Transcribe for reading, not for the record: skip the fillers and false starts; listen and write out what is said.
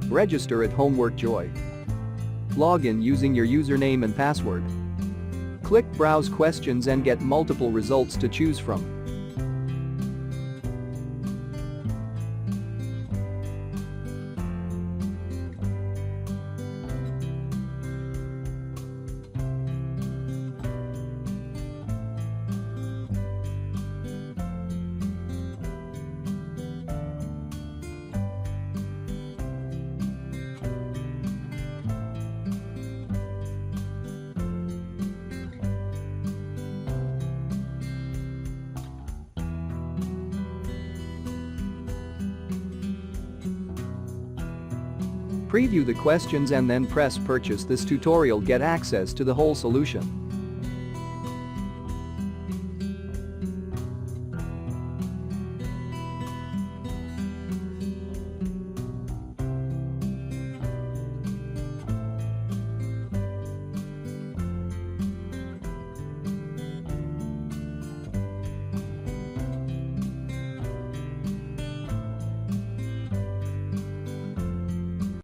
Register at Homework Joy. Log in using your username and password. Click Browse Questions and get multiple results to choose from. Preview the questions and then press Purchase. This tutorial get access to the whole solution.